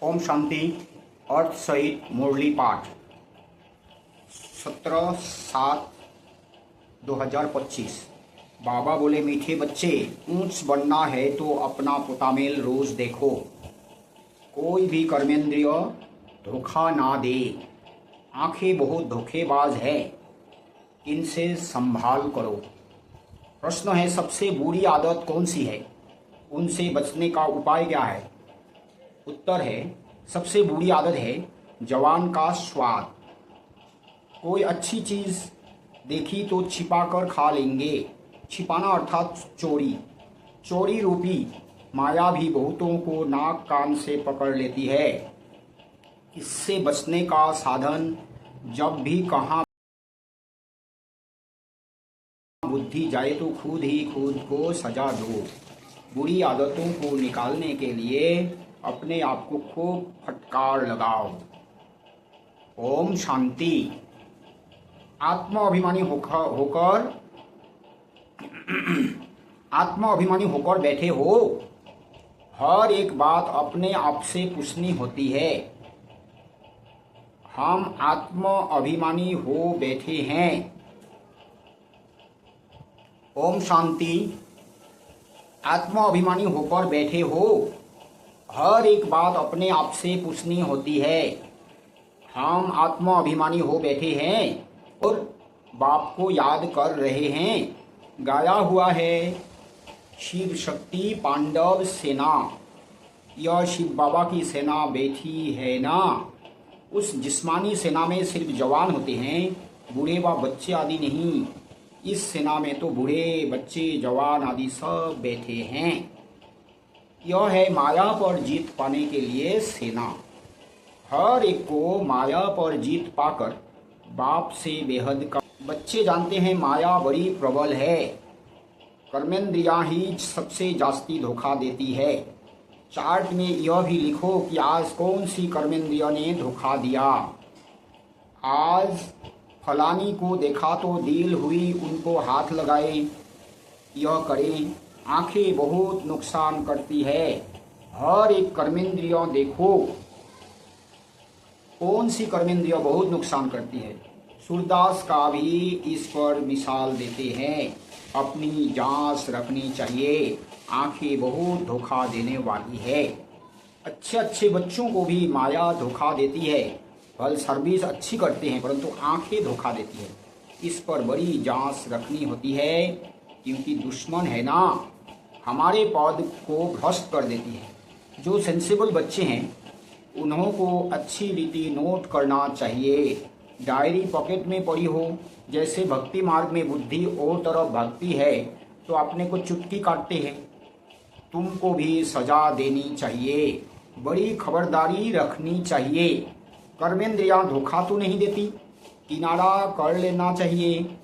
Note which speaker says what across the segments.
Speaker 1: ओम शांति। अर्थ सहित मुरली पाठ 17/7/2025। बाबा बोले, मीठे बच्चे, ऊंच बनना है तो अपना पुतामेल रोज देखो। कोई भी कर्मेंद्रिय धोखा ना दे। आंखें बहुत धोखेबाज है, इनसे संभाल करो। प्रश्न है, सबसे बुरी आदत कौन सी है? उनसे बचने का उपाय क्या है? उत्तर है, सबसे बुरी आदत है जवान का स्वाद। कोई अच्छी चीज देखी तो छिपाकर खा लेंगे। छिपाना अर्थात चोरी। चोरी रूपी माया भी बहुतों को नाक कान से पकड़ लेती है। इससे बचने का साधन, जब भी कहाँ बुद्धि जाए तो खुद ही खुद को सजा दो। बुरी आदतों को निकालने के लिए अपने आप को खूब फटकार लगाओ। ओम शांति। आत्माभिमानी होकर बैठे हो। हर एक बात अपने आप से पूछनी होती है। हम आत्म अभिमानी हो बैठे हैं। ओम शांति। आत्म अभिमानी होकर बैठे हो। हर एक बात अपने आप से पूछनी होती है। हम आत्म अभिमानी हो बैठे हैं और बाप को याद कर रहे हैं। गाया हुआ है, शिव शक्ति पांडव सेना। यह शिव बाबा की सेना बैठी है ना। उस जिस्मानी सेना में सिर्फ जवान होते हैं, बूढ़े व बच्चे आदि नहीं। इस सेना में तो बूढ़े, बच्चे, जवान आदि सब बैठे हैं। यह है माया पर जीत पाने के लिए सेना। हर एक को माया पर जीत पाकर बाप से बेहद का। बच्चे जानते हैं माया बड़ी प्रबल है। कर्मेंद्रिया ही सबसे जास्ती धोखा देती है। चार्ट में यह भी लिखो कि आज कौन सी कर्मेंद्रिया ने धोखा दिया। आज फलानी को देखा तो दिल हुई, उनको हाथ लगाए। यह करें। आंखें बहुत नुकसान करती है। हर एक कर्मेंद्रिय देखो, कौन सी कर्मेंद्रिय बहुत नुकसान करती है। सूरदास का भी इस पर मिसाल देते हैं। अपनी जांच रखनी चाहिए। आंखें बहुत धोखा देने वाली है। अच्छे अच्छे बच्चों को भी माया धोखा देती है। फल सर्विस अच्छी करते हैं, परंतु आंखें धोखा देती है। इस पर बड़ी जांच रखनी होती है, क्योंकि दुश्मन है ना, हमारे पद को भ्रष्ट कर देती है। जो सेंसिबल बच्चे हैं, उन्हों को अच्छी रीति नोट करना चाहिए। डायरी पॉकेट में पड़ी हो। जैसे भक्ति मार्ग में बुद्धि और तरफ भागती है तो अपने को चुटकी काटते हैं। तुमको भी सजा देनी चाहिए। बड़ी खबरदारी रखनी चाहिए। कर्मेंद्रियां धोखा तो नहीं देती। किनारा कर लेना चाहिए।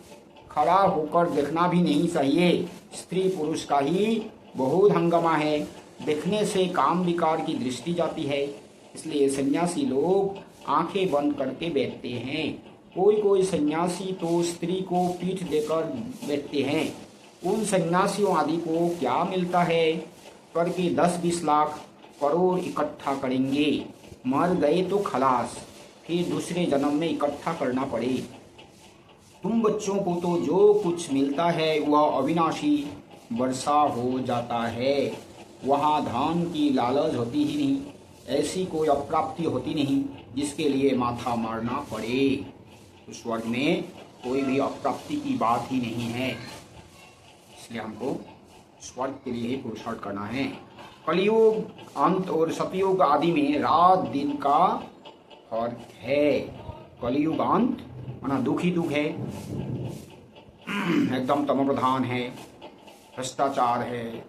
Speaker 1: खड़ा होकर देखना भी नहीं चाहिए। स्त्री पुरुष का ही बहुत हंगामा है। देखने से काम विकार की दृष्टि जाती है। इसलिए सन्यासी लोग आंखें बंद करके बैठते हैं। कोई सन्यासी तो स्त्री को पीठ देकर बैठते हैं। उन सन्यासियों आदि को क्या मिलता है? करके 10-20 लाख करोड़ इकट्ठा करेंगे। मर गए तो खलास, फिर दूसरे जन्म में इकट्ठा करना पड़े। तुम बच्चों को तो जो कुछ मिलता है वह अविनाशी वर्षा हो जाता है। वहाँ धन की लालच होती ही नहीं। ऐसी कोई अप्राप्ति होती नहीं जिसके लिए माथा मारना पड़े। तो स्वर्ग में कोई भी अप्राप्ति की बात ही नहीं है। इसलिए हमको स्वर्ग के लिए ही पुरुषार्थ करना है। कलयुग अंत और सतयुग आदि में रात दिन का फर्क है। कलयुग अंत माना दुख ही दुख है, एकदम तमो प्रधान है, भ्रष्टाचार है,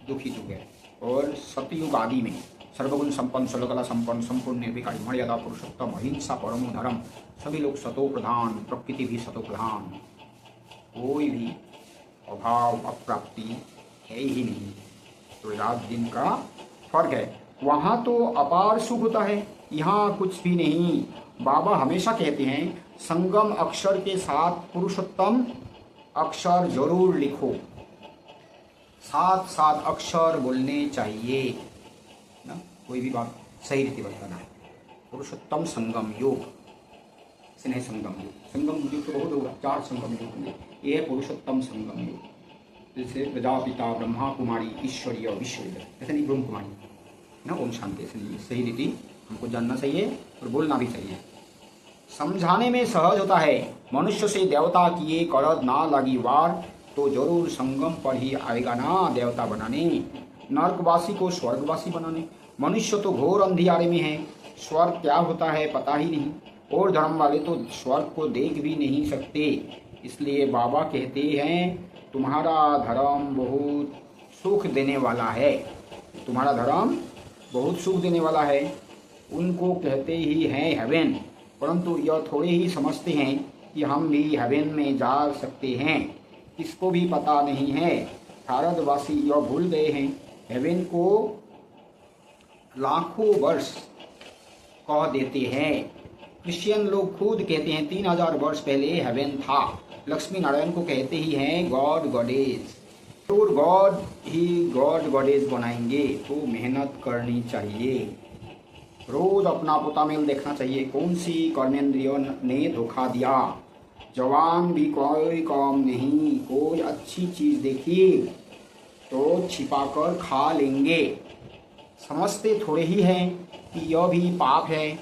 Speaker 1: दुख ही दुख है। और सतयुग आदि में सर्वगुण संपन्न, सर्वकला संपन्न, संपूर्ण निर्विकारी, मर्यादा पुरुषोत्तम, अहिंसा परमो धर्म, सभी लोग सतो प्रधान, प्रकृति भी सतो प्रधान। कोई भी अभाव अप्राप्ति है ही नहीं। तो रात दिन का फर्क है। वहाँ तो अपार सुख होता है, यहाँ कुछ भी नहीं। बाबा हमेशा कहते हैं, संगम अक्षर के साथ पुरुषोत्तम अक्षर जरूर लिखो। 7 अक्षर बोलने चाहिए ना, कोई भी बात सही रीति बताना है। पुरुषोत्तम संगम योग, स्नेह संगम योग, संगम योग तो बहुत होगा, 4 संगम योग होंगे, ये है पुरुषोत्तम संगम योग। जैसे प्रजापिता ब्रह्मा कुमारी ईश्वरीय विश्वरीय, ऐसे नहीं ब्रह्म कुमारी ना, ओम शांति, ऐसे नहीं। सही रीति हमको जानना चाहिए और बोलना भी चाहिए। समझाने में सहज होता है, मनुष्य से देवता किए करद ना लगी वार, तो जरूर संगम पर ही आएगा ना देवता बनाने, नरकवासी को स्वर्गवासी बनाने। मनुष्य तो घोर अंधियारे में है, स्वर्ग क्या होता है पता ही नहीं, और धर्म वाले तो स्वर्ग को देख भी नहीं सकते। इसलिए बाबा कहते हैं तुम्हारा धर्म बहुत सुख देने वाला है, तुम्हारा धर्म बहुत सुख देने वाला है। उनको कहते ही हैं हेवन, परंतु यह थोड़े ही समझते हैं कि हम भी हेवन में जा सकते हैं, इसको भी पता नहीं है। भारतवासी यह भूल गए हैं, हेवन को लाखों वर्ष कह देते हैं। क्रिश्चियन लोग खुद कहते हैं 3000 वर्ष पहले हेवन था। लक्ष्मी नारायण को कहते ही हैं गॉड गॉडेज, और गॉड ही गॉड गॉडेज बनाएंगे तो मेहनत करनी चाहिए। रोज अपना पोतामेल देखना चाहिए, कौन सी कर्मेंद्रियों ने धोखा दिया। जवान भी कोई काम नहीं, कोई अच्छी चीज देखी तो छिपाकर खा लेंगे। समझते थोड़े ही हैं कि यह भी पाप है।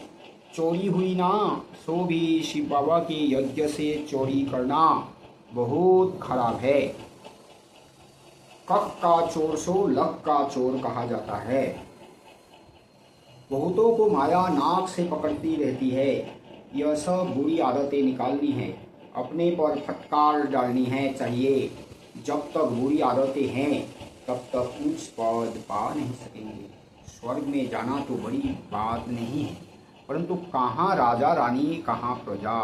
Speaker 1: चोरी हुई ना, सो भी शिव बाबा के यज्ञ से चोरी करना बहुत खराब है। कख का चोर सो लक का चोर कहा जाता है। बहुतों को माया नाक से पकड़ती रहती है, यह सब बुरी आदतें निकालनी है, अपने पर फटकार डालनी है चाहिए। जब तक बुरी आदतें हैं तब तक उच्च पद पा नहीं सकेंगे। स्वर्ग में जाना तो बड़ी बात नहीं है, परंतु कहाँ राजा रानी कहाँ प्रजा।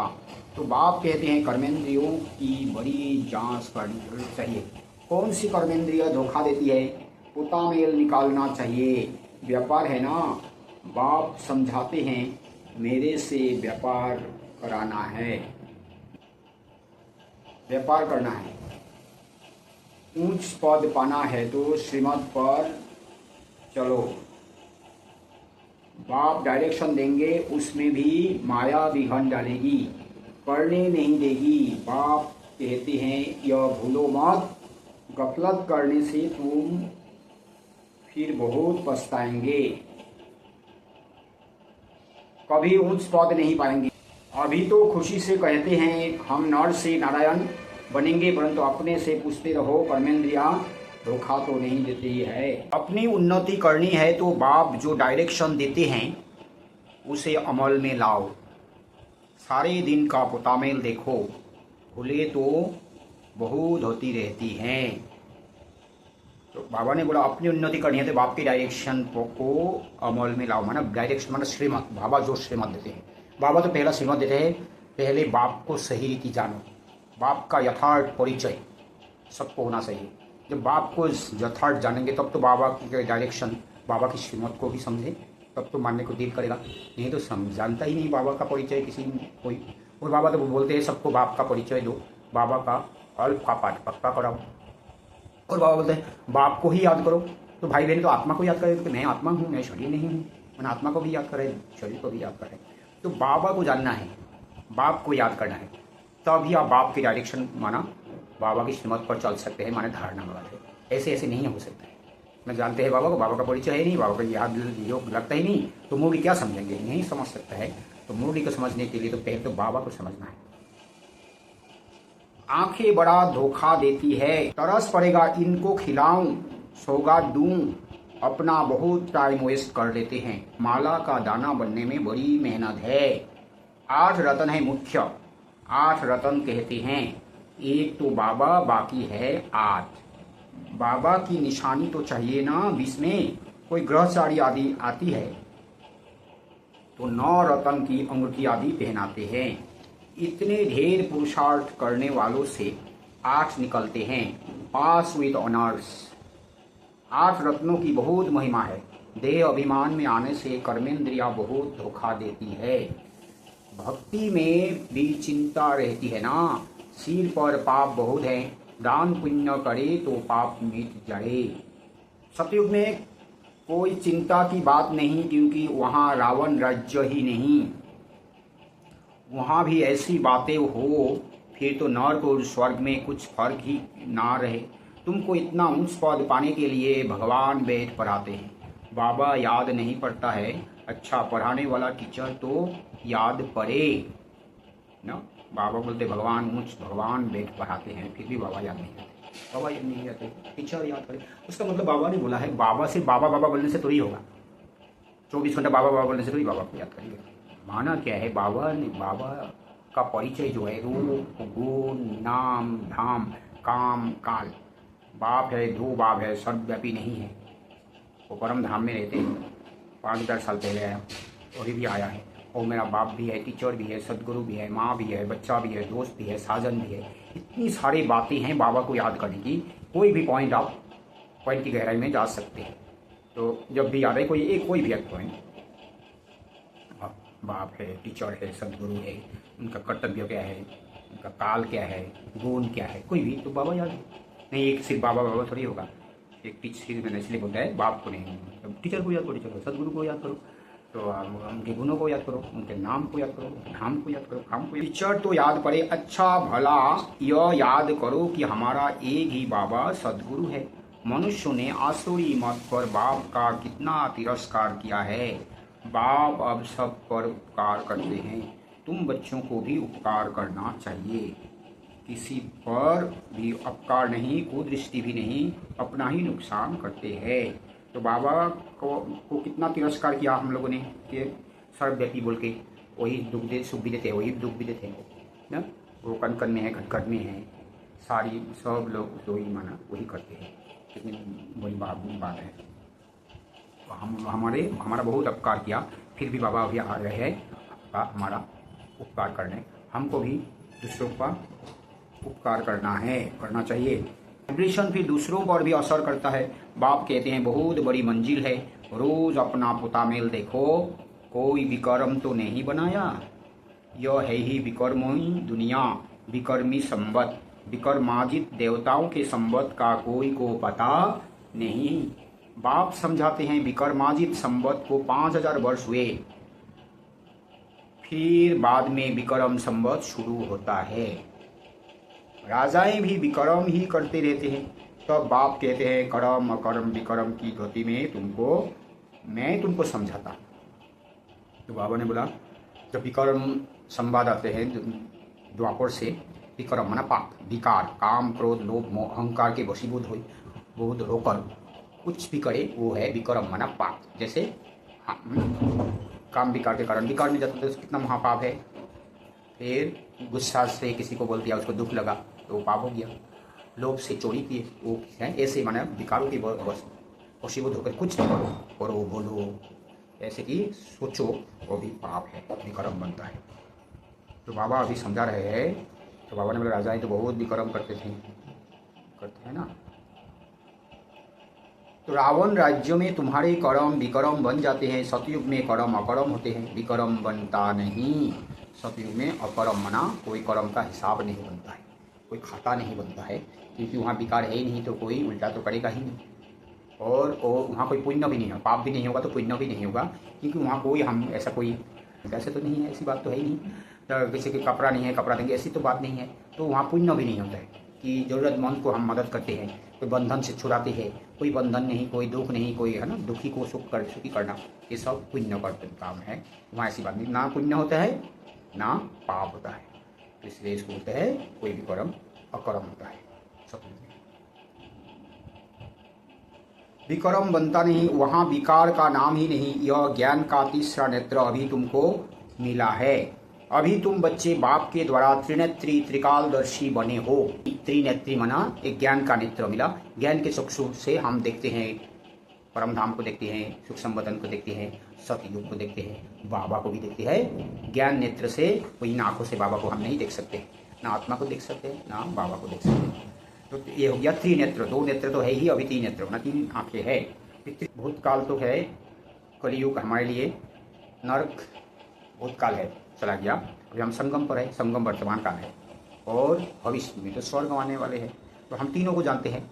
Speaker 1: तो बाप कहते हैं कर्मेंद्रियों की बड़ी जांच करनी चाहिए। कौन सी कर्मेंद्रिय धोखा देती है, पोतामेल निकालना चाहिए। व्यापार है ना, बाप समझाते हैं मेरे से व्यापार कराना है, व्यापार करना है। ऊंच पद पाना है तो श्रीमत पर चलो। बाप डायरेक्शन देंगे, उसमें भी माया विघन डालेगी, करने नहीं देगी। बाप कहते हैं यह भूलो मत, गफलत करने से तुम फिर बहुत पछताएंगे, कभी उच्च पद नहीं पाएंगे। अभी तो खुशी से कहते हैं हम नर से नारायण बनेंगे, परंतु अपने से पूछते रहो कर्मेंद्रिया धोखा तो नहीं देती है। अपनी उन्नति करनी है तो बाप जो डायरेक्शन देते हैं उसे अमल में लाओ। सारे दिन का पोतामेल देखो, भूले तो बहुत होती रहती हैं। तो बाबा ने बोला अपनी उन्नति करनी है तो बाप की डायरेक्शन को अमल में लाओ। माना डायरेक्शन माना श्रीमत, बाबा जो श्रीमत देते हैं। बाबा तो पहला श्रीमत देते हैं, पहले बाप को सही रीति जानो, बाप का यथार्थ परिचय सबको होना चाहिए। जब बाप को यथार्थ जानेंगे तब तो बाबा की डायरेक्शन, बाबा की श्रीमत को भी समझे, तब तो मानने को दिल करेगा। नहीं तो जानता ही नहीं बाबा का परिचय किसी कोई। और बाबा तो बोलते हैं सबको बाप का परिचय दो, बाबा का अल्प का पाठ पक्का कराओ। और बाबा बोलते हैं बाप को ही याद करो। तो भाई बहन तो आत्मा को याद करें, तो मैं आत्मा हूँ, मैं शरीर नहीं हूँ। मैंने आत्मा को भी याद करें, शरीर को भी याद करें। तो बाबा को जानना है, बाप को याद करना है, तभी आप बाप की डायरेक्शन माना बाबा की श्रीमत पर चल सकते हैं, माने धारणा वाले। ऐसे ऐसे नहीं हो सकता है। मैं जानते हैं बाबा को, बाबा का परिचय है नहीं, बाबा का याद योग लगता ही नहीं, तो मुरली क्या समझेंगे, नहीं समझ सकता है। तो मुरली को समझने के लिए तो पहले तो बाबा को समझना है। आंखें बड़ा धोखा देती है, तरस पड़ेगा इनको खिलाऊं, सौगात दूं, अपना बहुत टाइम वेस्ट कर लेते हैं। माला का दाना बनने में बड़ी मेहनत है। 8 रतन है मुख्य, 8 रतन कहते हैं। एक तो बाबा, बाकी है 8। बाबा की निशानी तो चाहिए ना। 20 में कोई ग्रहचारी आदि आती है तो 9 रतन की अंगूठी आदि पहनाते हैं। इतने ढेर पुरुषार्थ करने वालों से 8 निकलते हैं, पास विद ऑनर्स। 8 रत्नों की बहुत महिमा है। देह अभिमान में आने से कर्मेंद्रिया बहुत धोखा देती है। भक्ति में भी चिंता रहती है ना, सिर पर पाप बहुत है, दान पुण्य करे तो पाप मिट जाए। सतयुग में कोई चिंता की बात नहीं, क्योंकि वहाँ रावण राज्य ही नहीं, वहाँ भी ऐसी बातें हो फिर तो नर्क और स्वर्ग में कुछ फर्क ही ना रहे। तुमको इतना ऊंच पद पाने के लिए भगवान वेद पढ़ाते हैं, बाबा याद नहीं पड़ता है। अच्छा पढ़ाने वाला टीचर तो याद पड़े ना। बाबा बोलते भगवान वेद पढ़ाते हैं, फिर भी बाबा याद नहीं करते। बाबा याद नहीं रहते, टीचर याद करे। उसका मतलब बाबा ने बोला है, बाबा से बाबा बाबा बोलने से थोड़ी होगा, 24 घंटा बाबा बाबा बोलने से थोड़ी बाबा को याद करेंगे। माना क्या है, बाबा का परिचय जो है रूप गुण नाम धाम काम काल। बाप है, दो बाप है, सर्वव्यापी नहीं है। वो परम धाम में रहते हैं। 5-10 साल पहले आया, अभी भी आया है। और मेरा बाप भी है, टीचर भी है, सदगुरु भी है, माँ भी है, बच्चा भी है, दोस्त भी है, साजन भी है। इतनी सारी बातें हैं बाबा को याद करने की। कोई भी पॉइंट आप पॉइंट की गहराई में जा सकते हैं। तो जब भी याद है कोई भी एक पॉइंट, बाप है, टीचर है, सदगुरु है, उनका कर्तव्य क्या है, उनका काल क्या है, गुण क्या है, कोई भी तो बाबा याद नहीं। एक सिर्फ बाबा बाबा थोड़ी होगा। एक टीचर मैंने इसलिए बोलता है बाप को नहीं, मतलब टीचर को याद करो, टीचर को, सदगुरु को याद करो, तो उनके गुणों को याद करो, उनके नाम को याद करो, धाम को याद करो, काम को। टीचर तो याद पड़े, अच्छा भला यह याद करो कि हमारा एक ही बाबा सदगुरु है। मनुष्यों ने आसुरी मत पर बाप का कितना तिरस्कार किया है। बाप अब सब पर उपकार करते हैं, तुम बच्चों को भी उपकार करना चाहिए। किसी पर भी अपकार नहीं, कुदृष्टि भी नहीं, अपना ही नुकसान करते हैं। तो बाबा को कितना तिरस्कार किया हम लोगों ने कि सर्वव्यापी बोल के, वही दुख दे सुख भी देते हैं, वही दुख भी देते हैं ना। वो कण कण में है, घट घट में है, सारी सब लोग जो ही माना वही करते हैं। कितनी बड़ी बात है। तो हमारा बहुत उपकार किया, फिर भी बाबा अभी आ रहे हैं हमारा उपकार करने। हमको भी दूसरों का उपकार करना चाहिए। वाइब्रेशन फिर दूसरों पर भी असर करता है। बाप कहते हैं बहुत बड़ी मंजिल है, रोज अपना पुतामेल देखो, कोई विक्रम तो नहीं बनाया। यह है ही विकर्मी दुनिया, विकर्मी संवत, विकर्माजित देवताओं के संवत का कोई को पता नहीं। बाप समझाते हैं विकर्माजित संवत को 5000 वर्ष हुए, फिर बाद में विक्रम संवत शुरू होता है। राजाएं भी विक्रम ही करते रहते हैं। तब बाप कहते हैं कर्म अकर्म विक्रम की गति में मैं तुमको समझाता। तो बाबा ने बोला जब विक्रम संवाद आते हैं द्वापर से, विक्रम माना पाप, विकार, काम क्रोध लोभ मोह अहंकार के वशीभूत होकर कुछ भी करे वो है विक्रम माना पाप। जैसे काम विकार के कारण विकार में जाता है तो कितना महापाप है। फिर गुस्सा से किसी को बोल दिया, उसको दुख लगा तो वो पाप हो गया। लोभ से चोरी किए वो है, ऐसे माना विकारों की वशीभूत होकर कुछ भी करो बोलो ऐसे कि सोचो, वो भी पाप है, विक्रम बनता है। तो बाबा अभी समझा रहे हैं। तो बाबा ने बोला राजाएं तो बहुत विक्रम करते हैं ना। तो रावण राज्य में तुम्हारे कर्म विक्रम बन जाते हैं। सतयुग में कर्म अकर्म होते हैं, विक्रम बनता नहीं। सतयुग में अकर्म मना कोई कर्म का हिसाब नहीं बनता है, कोई खाता नहीं बनता है, क्योंकि वहाँ विकार है ही नहीं तो कोई उल्टा तो करेगा ही नहीं। और वहाँ कोई पुण्य भी नहीं है, पाप भी नहीं होगा तो पुण्य भी नहीं होगा, क्योंकि वहाँ कोई हम ऐसा कोई वैसे तो नहीं है, ऐसी बात तो है ही नहीं। तो किसी के कपड़ा नहीं है कपड़ा देंगे ऐसी तो बात नहीं है। तो वहाँ पुण्य भी नहीं होता है कि ज़रूरतमंद को हम मदद करते हैं, कोई बंधन से छुड़ाते हैं, कोई बंधन नहीं, कोई दुख नहीं, कोई है ना दुखी को सुखी करना, ये सब पुण्य का काम है। वहाँ ऐसी बात नहीं, ना पुण्य होता है ना पाप होता है। तो इसलिए इसको बोलते हैं कोई भी कर्म अकर्म होता है। विक्रम बनता नहीं, वहाँ विकार का नाम ही नहीं। यह ज्ञान का तीसरा नेत्र अभी तुमको मिला है। अभी तुम बच्चे बाप के द्वारा त्रिनेत्री त्रिकालदर्शी बने हो। त्रिनेत्री मना एक ज्ञान का नेत्र मिला। ज्ञान के चक्षु से हम देखते हैं, परम धाम को देखते हैं, सुख संवदन को देखते हैं, सतयुग को देखते हैं, बाबा को भी देखते हैं। ज्ञान नेत्र से कोई आंखों से बाबा को हम नहीं देख सकते, ना आत्मा को देख सकते ना बाबा को देख सकते। तो ये हो गया त्रिनेत्र। 2 नेत्र तो है ही, अभी 3 नेत्र ना 3 आंखें है। भूतकाल तो है, कलियुग हमारे लिए नरक भूतकाल है, चला गया। अभी हम संगम पर है, संगम वर्तमान काल है, और भविष्य में तो स्वर्ग आने वाले हैं। तो हम तीनों को जानते हैं,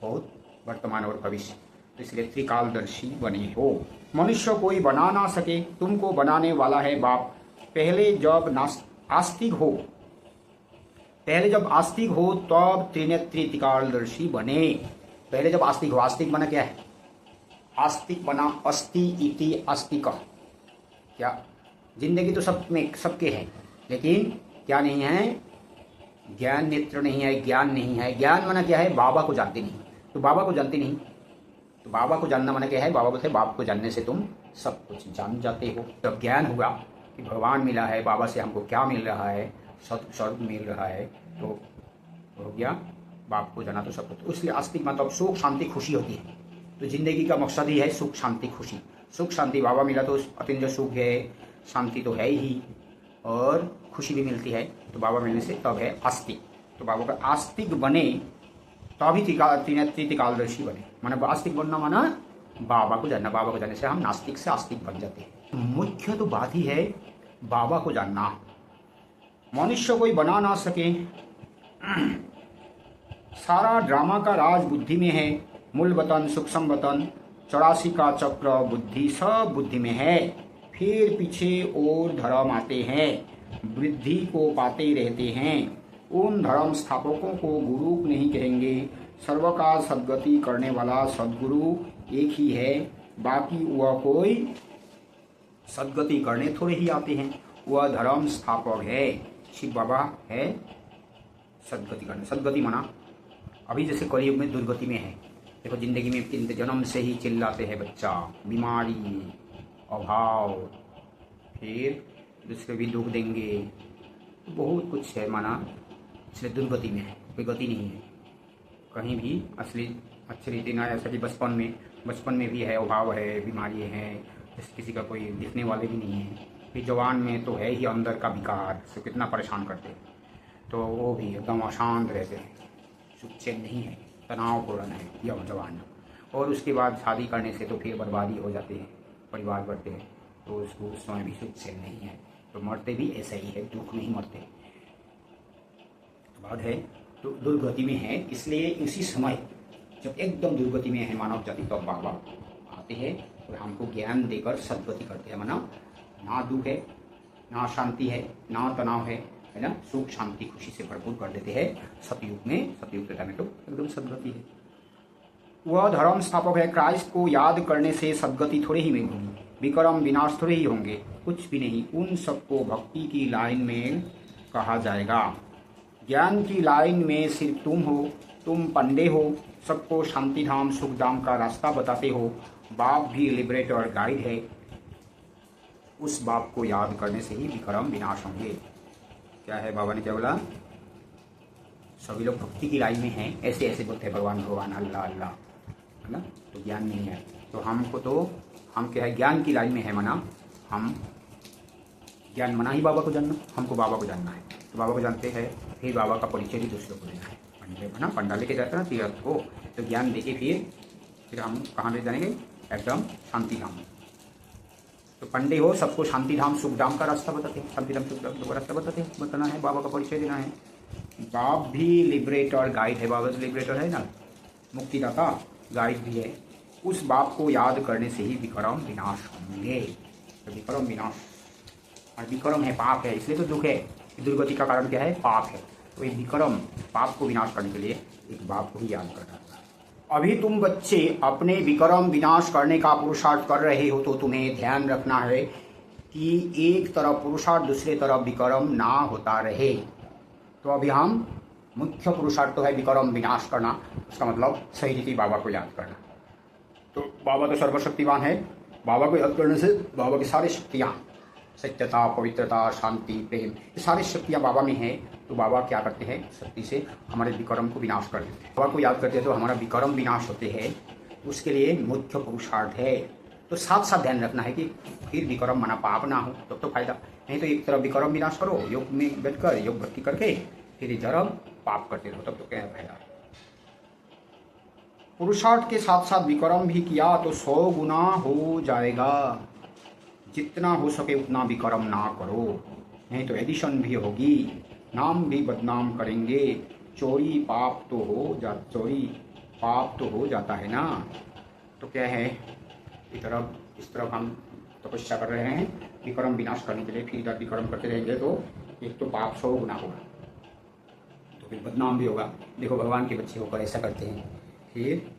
Speaker 1: बहुत वर्तमान और भविष्य। इसलिए त्रिकालदर्शी बने हो। मनुष्य कोई बना ना सके, तुमको बनाने वाला है बाप। पहले जब आस्तिक हो, पहले जब आस्तिक हो तब त्रिनेत्री त्रिकालदर्शी बने। पहले जब आस्तिक हो, आस्तिक बना क्या है? आस्तिक बना अस्ति इति आस्तिक। क्या जिंदगी तो सब में सबके है, लेकिन क्या नहीं है? ज्ञान नेत्र नहीं है, ज्ञान नहीं है। ज्ञान माना क्या है? बाबा को जानते नहीं। तो बाबा को जानते नहीं, तो बाबा को जानना माना क्या है? बाबा बोलते हैं बाप को जानने से तुम सब कुछ जान जाते हो। जब ज्ञान होगा कि भगवान मिला है, बाबा से हमको क्या मिल रहा है, स्वर्ग मिल रहा है, तो हो गया बाप को जाना तो सब कुछ। इसलिए आस्तिक मतलब सुख शांति खुशी होती है। तो जिंदगी का मकसद ही है सुख शांति खुशी। सुख शांति, बाबा मिला तो अतिरिक्त सुख है, शांति तो है ही, और खुशी भी मिलती है। तो बाबा मिलने से तब है आस्तिक। तो बाबा का आस्तिक बने तभी त्रिकालदर्शी बने। माना आस्तिक बनना माना बाबा को जानना। बाबा को जानने से हम नास्तिक से आस्तिक बन जाते हैं। मुख्य तो बात ही है बाबा को जानना। मनुष्य कोई बना ना सके। सारा ड्रामा का राज बुद्धि में है। मूल वतन, सूक्ष्म वतन, 84 का चक्र बुद्धि, सब बुद्धि में है। फिर पीछे और धर्म आते हैं, वृद्धि को पाते रहते हैं। उन धर्म स्थापकों को गुरु नहीं कहेंगे। सर्व का सद्गति करने वाला सद्गुरु एक ही है, बाकी वह कोई सद्गति करने थोड़े ही आते हैं। वह धर्म स्थापक है, शिव बाबा है सद्गति करने। सद्गति माना अभी जैसे कलयुग में दुर्गति में है। देखो जिंदगी में जन्म से ही चिल्लाते हैं बच्चा, बीमारी, अभाव, फिर दूसरे भी दुख देंगे, बहुत कुछ है माना। इसलिए दुर्गति में है, कोई गति नहीं है कहीं भी। असली अच्छी रीति ना ऐसा कि बचपन में भी है, अभाव है, बीमारी है, जैसे किसी का कोई दिखने वाले भी नहीं है। फिर जवान में तो है ही अंदर का विकार, से कितना परेशान करते हैं। तो वो भी एकदम अशांत रहते हैं, सुख चैन नहीं है, तनावपूर्ण है यह जवान। और उसके बाद शादी करने से तो फिर बर्बादी हो जाती है, परिवार बढ़ते हैं, तो उसको उस समय भी सुख चैन नहीं है। तो मरते भी ऐसा ही है, दुख में ही मरते। तो बात है तो दुर्गति में है। इसलिए इसी समय जब एकदम दुर्गति में है मानव जाति, तो बाबा आते हैं और हमको ज्ञान देकर सद्गति करते हैं। माना ना दुख है, ना शांति है, ना तनाव है ना, सुख शांति खुशी से भरपूर कर देते हैं। सतयुग में, सतयुग के टाइम में तो एकदम सद्गति है। वह धर्म स्थापक है। क्राइस्ट को याद करने से सद्गति थोड़े ही में होगी, विक्रम विनाश थोड़े ही होंगे, कुछ भी नहीं। उन सबको भक्ति की लाइन में कहा जाएगा। ज्ञान की लाइन में सिर्फ तुम हो, तुम पंडे हो, सबको शांति धाम सुख धाम का रास्ता बताते हो। बाप भी लिबरेटर गाइड है, उस बाप को याद करने से ही विक्रम विनाश होंगे। क्या है बाबा ने क्या बोला? सभी लोग भक्ति की लाइन में हैं, ऐसे ऐसे बोलते हैं भगवान भगवान अल्लाह अल्लाह, है ना। तो ज्ञान नहीं है, तो हमको तो हम क्या है ज्ञान की लाइन में है। मना हम ज्ञान मना ही बाबा को जानना, हमको बाबा को जानना है। तो बाबा को जानते हैं, फिर बाबा का परिचय भी दूसरों को देना है। पंडे है ना, पंडा लेके जाता है ना तीर्थ को, तो ज्ञान देके फिर हम कहाँ ले जाएंगे? एकदम शांति धाम। तो पंडे हो, सबको शांति धाम सुख धाम का रास्ता बताते हैं, शांति धाम सुख धाम का रास्ता बताते हैं, बताना है, बाबा का परिचय देना है। बाप भी लिबरेटर गाइड है, बाबा तो लिबरेटर है ना, मुक्तिदाता गाइड भी है। उस बाप को याद करने से ही विक्रम विनाश होंगे। तो विक्रम विनाश, और विक्रम है पाप है, इसलिए तो दुख है। दुर्गति का कारण क्या है? पाप है। तो एक विक्रम पाप को विनाश करने के लिए एक बाप को ही याद करना। अभी तुम बच्चे अपने विक्रम विनाश करने का पुरुषार्थ कर रहे हो, तो तुम्हें ध्यान रखना है कि एक तरफ पुरुषार्थ दूसरे तरफ विक्रम ना होता रहे। तो अभी हम मुख्य पुरुषार्थ तो है विक्रम विनाश करना, उसका मतलब सही रीति बाबा को याद करना। तो बाबा तो सर्वशक्तिवान है, बाबा को याद करने से बाबा की सारी शक्तियाँ, सत्यता, पवित्रता, शांति, प्रेम, ये सारी शक्तियाँ बाबा में है। तो बाबा क्या करते हैं? शक्ति से हमारे विक्रम को विनाश कर देते हैं। बाबा को याद करते हैं तो हमारा विक्रम विनाश होते हैं, उसके लिए मुख्य पुरुषार्थ है। तो साथ साथ ध्यान रखना है कि फिर विक्रम मना पाप ना हो, तब तो फायदा। नहीं तो एक तरफ विक्रम विनाश करो, योग में बैठकर योग भक्ति करके, फिर जरम पाप करते रहो, तब तो क्या फायदा। पुरुषार्थ के साथ साथ विक्रम भी किया तो 100 गुना हो जाएगा। जितना हो सके उतना विक्रम ना करो, नहीं तो एडिशन भी होगी, नाम भी बदनाम करेंगे। चोरी पाप तो हो जाता है ना। तो क्या है, इस तरफ हम तपस्या कर रहे हैं विक्रम विनाश करने के लिए। फिर इधर विक्रम करते रहेंगे तो एक तो पाप 100 गुना होगा, तो फिर बदनाम भी होगा। देखो भगवान के बच्चे होकर ऐसा करते हैं। फिर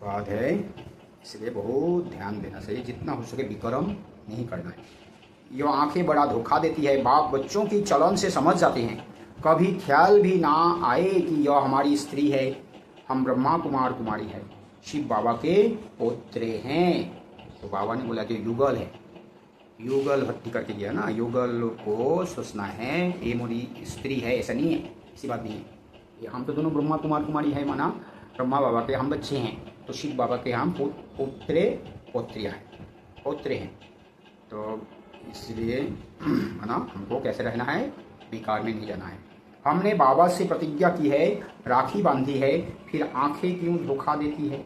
Speaker 1: बात है, इसलिए बहुत ध्यान देना चाहिए, जितना हो सके विक्रम नहीं करना है। यह आंखें बड़ा धोखा देती है। बाप बच्चों की चलन से समझ जाते हैं, कभी ख्याल भी ना आए कि यह हमारी स्त्री है, हम ब्रह्मा कुमार कुमारी है, शिव बाबा के पोत्रे हैं। तो बाबा ने बोला कि युगल है, युगल भट्टी करके दिया ना, युगल को सोचना है ये मेरी स्त्री है, ऐसा नहीं है, ऐसी बात नहीं है। ये हम तो दोनों ब्रह्मा कुमार कुमारी है, माना ब्रह्मा बाबा के हम बच्चे हैं, तो शिव बाबा के हम पोत्रे पोत्रिया है, पोत्रे हैं। तो इसलिए माना हमको कैसे रहना है, विकार में नहीं रहना है। हमने बाबा से प्रतिज्ञा की है, राखी बांधी है, फिर आंखें क्यों धोखा देती है।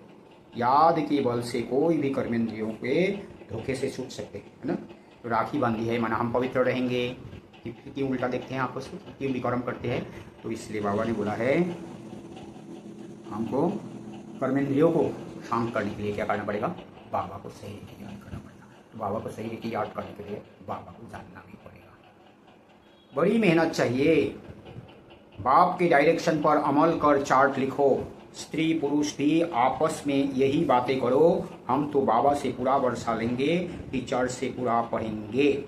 Speaker 1: याद के बल से कोई भी कर्मेंद्रियों के धोखे से छूट सकते हैं, है ना। तो राखी बांधी है माना हम पवित्र रहेंगे, फिर क्यों उल्टा देखते हैं आपस में, क्यों विक्रम करते हैं। तो इसलिए बाबा ने बोला है हमको कर्मेंद्रियों को शांत करने के लिए क्या करना पड़ेगा, बाबा को सही रीति याद करना पड़ेगा। तो बाबा को सही रीति याद करने के लिए बाबा को जानना भी पड़ेगा। बड़ी मेहनत चाहिए। बाप के डायरेक्शन पर अमल कर चार्ट लिखो। स्त्री पुरुष भी आपस में यही बातें करो, हम तो बाबा से पूरा वर्षा लेंगे, टीचर से पूरा पढ़ेंगे।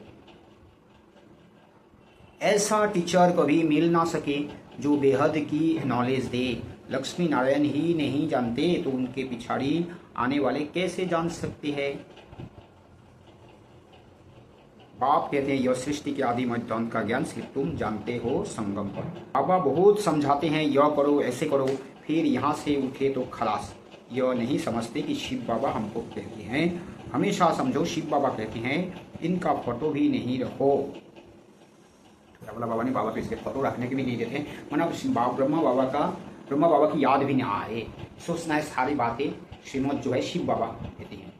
Speaker 1: ऐसा टीचर कभी मिल ना सके जो बेहद की नॉलेज दे। लक्ष्मी नारायण ही नहीं जानते तो उनके पिछाड़ी आने वाले कैसे जान सकते हैं। बाप कहते हैं यह सृष्टि के आदि मध्य अंत का ज्ञान सिर्फ तुम जानते हो संगम पर। बाबा बहुत समझाते हैं यह करो ऐसे करो, फिर यहाँ से उठे तो खलास। यह नहीं समझते कि शिव बाबा हमको कहते हैं हमेशा समझो, शिव बाबा कहते हैं इनका फोटो भी नहीं रखो। तो बोला बाबा ने, बाबा तो इसके फोटो रखने के भी नहीं देते, मतलब ब्रह्मा बाबा की याद भी ना आए, सोचना है सारी बातें श्रीमद जो है शिव बाबा कहते हैं,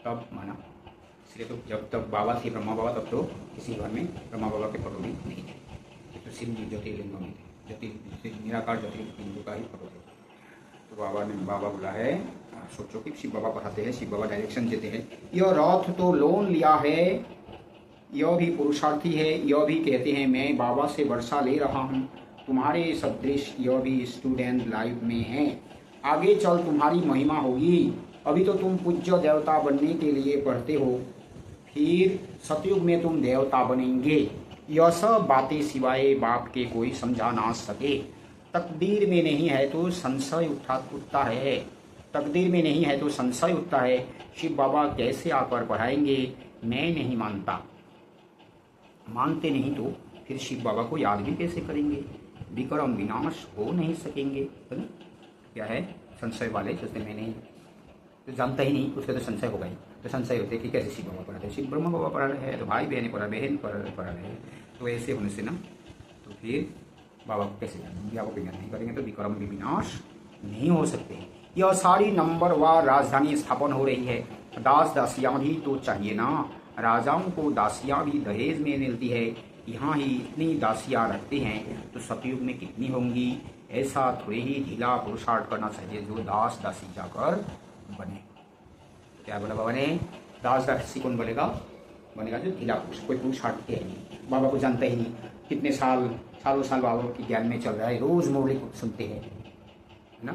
Speaker 1: तब माना। इसलिए तो जब तक बाबा थे ब्रह्मा बाबा, तब तो किसी घर में ब्रह्मा बाबा के फोटो भी नहीं थे, तो शिव ज्योतिर्लिंग में थे, निराकार ज्योतिर्लिंग का ही फोटो थे। तो बाबा बोला है सोचो कि शिव बाबा पढ़ाते हैं, शिव बाबा डायरेक्शन देते हैं। यह रथ तो लोन लिया है, यह भी पुरुषार्थी है, यह भी कहते हैं मैं बाबा से वर्षा ले रहा हूँ, तुम्हारे सदृश यह भी स्टूडेंट लाइफ में है, आगे चल तुम्हारी महिमा होगी। अभी तो तुम पूज्य देवता बनने के लिए पढ़ते हो, फिर सतयुग में तुम देवता बनेंगे। यह सब बातें सिवाय बाप के कोई समझा ना सके। तकदीर में नहीं है तो संशय उठता है, तकदीर में नहीं है तो संशय उठता है। शिव बाबा कैसे आकर पढ़ाएंगे, मैं नहीं मानता। मानते नहीं तो फिर शिव बाबा को याद भी कैसे करेंगे, विक्रम विनाश हो नहीं सकेंगे, है ना। क्या है, संशय वाले सोचते मैं नहीं, तो जानता ही नहीं, उसका तो संशय होगा ही, तो संशय होते कि कैसे शिव बाबा पढ़ाते हैं, शिव ब्रह्मा बाबा पढ़ा रहे हैं, तो भाई बहन पढ़ा रहे हैं, तो ऐसे होने से ना तो फिर बाबा को कैसे जानेंगे, बाबा को ज्ञान नहीं करेंगे तो विक्रम भी विनाश नहीं हो सकते। यह सारी नंबरवार राजधानी स्थापन हो रही है, दास दासियाँ भी तो चाहिए ना, राजाओं को दासियाँ भी दहेज में मिलती है, यहाँ ही इतनी दासियाँ रखते हैं तो सतयुग में कितनी होंगी। ऐसा थोड़े ही ढीला पुरुषार्थ करना चाहिए जो दास दासी जाकर बने। क्या बोला बाबा ने, दास दासी कौन बनेगा, बनेगा जो ढीला पुरुष, कोई पुरुषार्थ है नहीं, बाबा को जानता ही नहीं, कितने सालों साल बाबा के ज्ञान में चल रहा है, रोज मुरली सुनते हैं, है ना।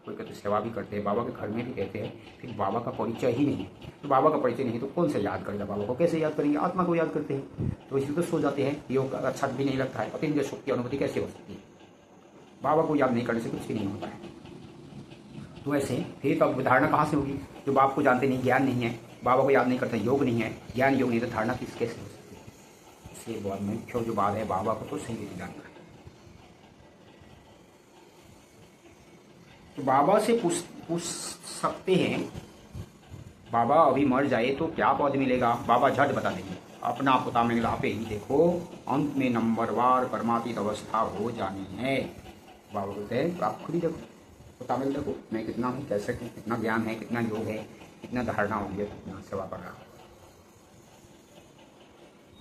Speaker 1: कोई कहते ससेवा भी करते हैं, बाबा के घर में भी कहते हैं, फिर बाबा का परिचय ही नहीं, तो बाबा का परिचय नहीं तो कौन से याद करेगा, बाबा को कैसे याद करेंगे, आत्मा को याद करते हैं, तो इसलिए तो सो जाते हैं। योग अच्छा भी नहीं लगता है, अतीन्द्रिय सुख की अनुभूति कैसे हो सकती है, बाबा को याद नहीं करने से कुछ भी नहीं होता है। तो ऐसे फिर तब धारणा कहाँ से होगी, जो बाप को जानते नहीं, ज्ञान नहीं है, बाबा को याद नहीं करते, योग नहीं है, ज्ञान योग नहीं, तो धारणा किस कैसे हो सकती है। इसलिए बहुत मुख्य जो बात है, बाबा को तो सही रीति जानना है। तो बाबा से पूछ सकते हैं, बाबा अभी मर जाए तो क्या पद मिलेगा, बाबा झट बता देंगे, अपना पता मिला पे ही देखो, अंत में नंबरवार परमातीत अवस्था हो जानी है। बाबा बोलते हैं तो आप खुद ही देखो, पता मिल देखो मैं कितना हूँ, कैसे हूँ, कितना ज्ञान है, कितना योग है, कितना धारणा होंगे, कितना सेवा कर रहा हूँ।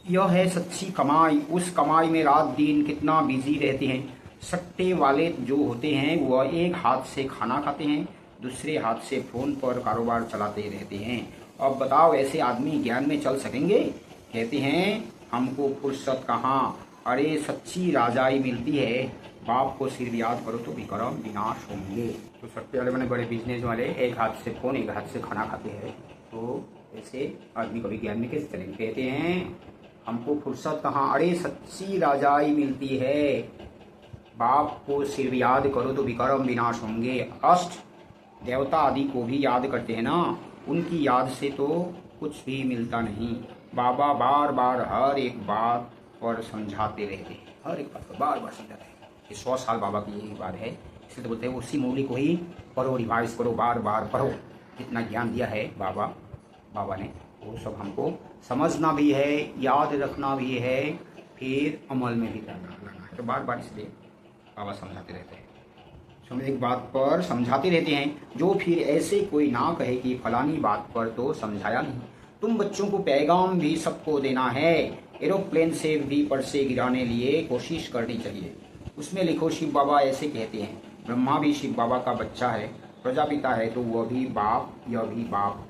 Speaker 1: यह है सच्ची कमाई, उस कमाई में रात दिन कितना बिजी रहते हैं। सट्टे वाले जो होते हैं वह एक हाथ से खाना खाते हैं, दूसरे हाथ से फोन पर कारोबार चलाते रहते हैं। अब बताओ ऐसे आदमी ज्ञान में चल सकेंगे? कहते हैं हमको फुर्सत कहाँ, अरे सच्ची राजाई मिलती है, बाप को सिर्फ याद करो तो विक्रम विनाश होंगे। तो सबसे वाले मैंने बड़े बिजनेस वाले एक हाथ से फोन एक हाथ से खाना खाते हैं, तो ऐसे आदमी कभी ज्ञान में कैसे चलेंगे? कहते हैं हमको फुर्सत कहाँ, अरे सच्ची राजाई मिलती है, बाप को सिर्फ याद करो तो विक्रम विनाश होंगे। अष्ट देवता आदि को भी याद करते हैं ना, उनकी याद से तो कुछ भी मिलता नहीं। बाबा बार बार हर एक बात पर समझाते रहते हैं, हर एक बात पर बार बार समझाते हैं। ये 100 साल बाबा की यही बात है, इसलिए तो बोलते हैं उसी मौली को ही पढ़ो, रिवाइज करो, बार बार पढ़ो। कितना ज्ञान दिया है बाबा ने, वो सब हमको समझना भी है, याद रखना भी है, फिर अमल में भी लाना है। तो बार बार इसलिए बाबा समझाते रहते हैं, एक बात पर समझाते रहते हैं, जो फिर ऐसे कोई ना कहे कि फलानी बात पर तो समझाया नहीं। तुम बच्चों को पैगाम भी सबको देना है, एरोप्लेन से भी पर्चे गिराने लिए कोशिश करनी चाहिए। उसमें लिखो शिव बाबा ऐसे कहते हैं, ब्रह्मा भी शिव बाबा का बच्चा है, प्रजापिता है तो वह भी बाप, यह भी बाप।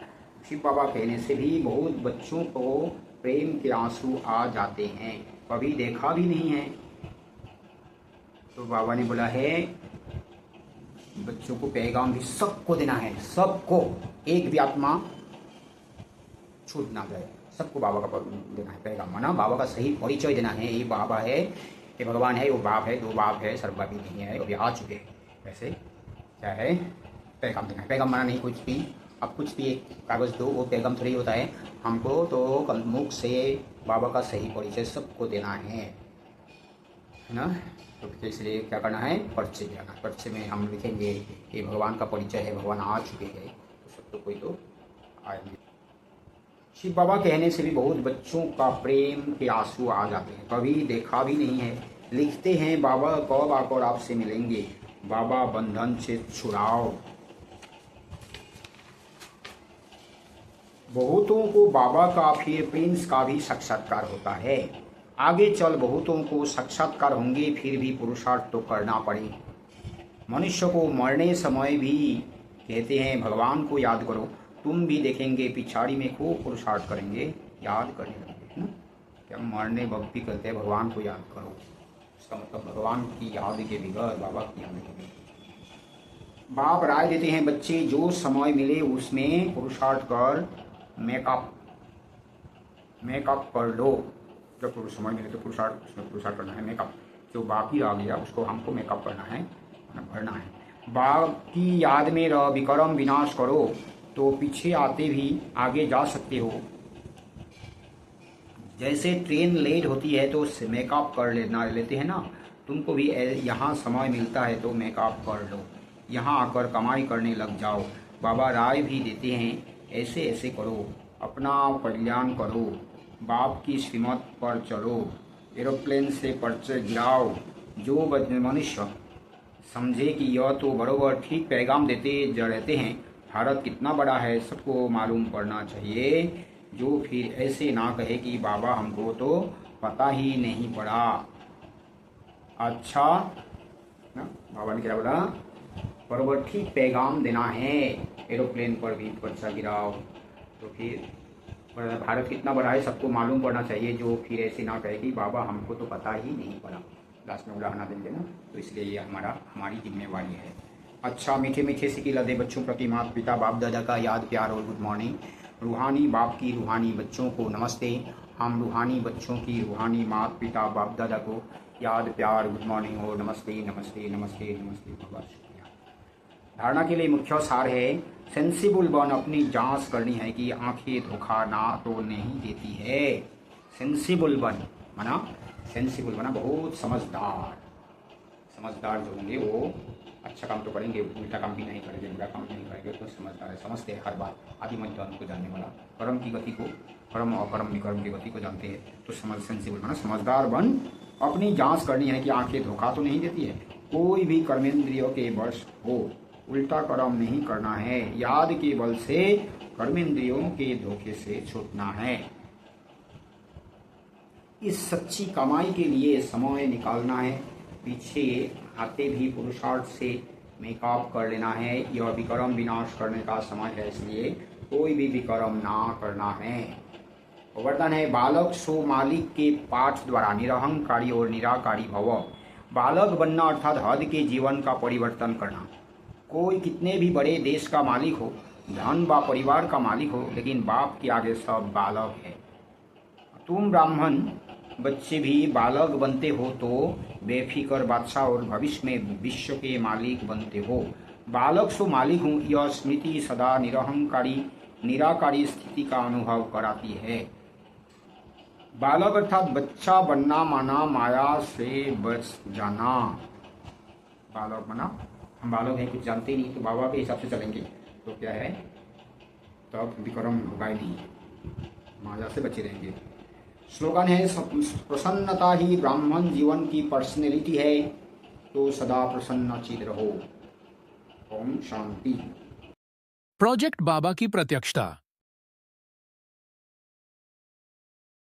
Speaker 1: शिव बाबा कहने से भी बहुत बच्चों को प्रेम के आंसू आ जाते हैं, कभी देखा भी नहीं है। तो बाबा ने बोला है बच्चों को पैगाम भी सबको देना है, सबको, एक भी आत्मा छूट ना जाए, सबको बाबा का देना है पैगाम, माना बाबा का सही परिचय देना है। ये बाबा है, ये भगवान है, वो बाप है, दो बाप है, सर्वव्यापी नहीं है, अभी आ चुके हैं। वैसे क्या है, पैगाम देना है। पैगाम माना नहीं कुछ भी, अब कुछ भी एक कागज़ दो, वो पैगाम थोड़ी होता है। हमको तो मुख से बाबा का सही परिचय सबको देना है ना। तो इसलिए क्या करना है, पर्चे जाना, पर्चे में हम लिखेंगे कि भगवान का परिचय है, भगवान आ चुके हैं, तो सब तो कोई तो आएंगे। शिव बाबा कहने से भी बहुत बच्चों का प्रेम के आंसू आ जाते हैं, कभी देखा भी नहीं है। लिखते हैं बाबा कब आकर आपसे मिलेंगे, बाबा बंधन से छुड़ाओ। बहुतों को बाबा का फिर प्रिंस का भी साक्षात्कार होता है। आगे चल बहुतों को साक्षात्कार होंगे, फिर भी पुरुषार्थ तो करना पड़े। मनुष्य को मरने समय भी कहते हैं भगवान को याद करो, तुम भी देखेंगे पिछाड़ी में खूब पुरुषार्थ करेंगे, याद करने लगेंगे ना। क्या मरने वक्त भी कहते हैं भगवान को याद करो, इसका मतलब भगवान की याद के बगैर, बाबा की याद के बगैर। बाप राय देते हैं बच्चे जो समय मिले उसमें पुरुषार्थ कर, मेकअप कर लो। जब समय मिले तो पुरुषार्थ करना है, मेकअप जो बाकी रह गया उसको हमको मेकअप करना है, भरना है। बाप की याद में रह विक्रम विनाश करो, तो पीछे आते भी आगे जा सकते हो। जैसे ट्रेन लेट होती है तो मेकअप कर लेते हैं ना, तुमको भी यहाँ समय मिलता है तो मेकअप कर लो, यहाँ आकर कमाई करने लग जाओ। बाबा राय भी देते हैं ऐसे ऐसे करो, अपना कल्याण करो, बाप की श्रीमत पर चलो, एरोप्लेन से पर्चे गिराओ। जो मनुष्य समझे कि यह तो बरोबर ठीक पैगाम देते रहते हैं, भारत कितना बड़ा है सबको मालूम पड़ना चाहिए। जो फिर ऐसे ना कहे कि बाबा हमको तो पता ही नहीं पड़ा। अच्छा ना, बाबा ने क्या बोला, बरोबर ठीक पैगाम देना है, एरोप्लेन पर भी पर्चा गिराओ। तो फिर भारत कितना बड़ा है सबको मालूम पड़ना चाहिए। जो फिर ऐसे ना कहे कि बाबा हमको तो पता ही नहीं पड़ा, लास्ट में उड़ाना देंगे ना, तो इसलिए ये हमारी जिम्मेवारी है। अच्छा, मीठे मीठे से लदे बच्चों प्रति माता पिता बाप दादा का याद प्यार और गुड मॉर्निंग। रूहानी बाप की रूहानी बच्चों को नमस्ते। हम रूहानी बच्चों की रूहानी माता पिता बाप दादा को याद प्यार गुड मॉर्निंग और नमस्ते नमस्ते नमस्ते नमस्ते। बहुत शुक्रिया। धारणा के लिए मुख्य सार है, सेंसिबल बन, अपनी जांच करनी है कि आंखें धोखा ना तो नहीं देती है। सेंसिबल बन माना, सेंसिबल बना बहुत समझदार जो होंगे वो अच्छा काम तो करेंगे, उल्टा काम भी नहीं करेंगे, बुरा काम नहीं करेंगे, तो समझदार है, समझते हैं हर बात, आदि मध्य को जानने वाला, कर्म की गति को, कर्म और कर्म विकर्म की गति को जानते हैं, तो सेंसिबल बना, समझदार बन। अपनी जांच करनी है कि आंखें धोखा तो नहीं देती है। कोई भी कर्मेंद्रियों के वश हो, उल्टा कर्म नहीं करना है, याद के बल से कर्मेंद्रियों के धोखे से छूटना है। इस सच्ची कमाई के लिए समय निकालना है, पीछे आते भी पुरुषार्थ से मेकअप कर लेना है। यह विक्रम विनाश करने का समय है, इसलिए कोई भी विक्रम ना करना है। वरदान है बालक सो मालिक के पाठ द्वारा निरहंकारी और निराकारी भव। बालक बनना अर्थात हद के जीवन का परिवर्तन करना। कोई कितने भी बड़े देश का मालिक हो, धन व परिवार का मालिक हो, लेकिन बाप के आगे सब बालक है। तुम ब्राह्मण बच्चे भी बालक बनते हो तो बेफिक्र बादशाह और भविष्य में विश्व के मालिक बनते हो। बालक सो मालिक हूँ, यह स्मृति सदा निरहंकारी निराकारी स्थिति का अनुभव कराती है। बालक अर्थात बच्चा बनना माना माया से बच जाना। बालक बना, हम बालक हैं, कुछ जानते नहीं, तो बाबा के हिसाब से चलेंगे तो क्या है, तब विक्रम होगा ही नहीं, माया से बचे रहेंगे। स्लोगन है प्रसन्नता ही ब्राह्मण जीवन की पर्सनैलिटी है, तो सदा प्रसन्नचित रहो। ओम शांति।
Speaker 2: प्रोजेक्ट बाबा की प्रत्यक्षता।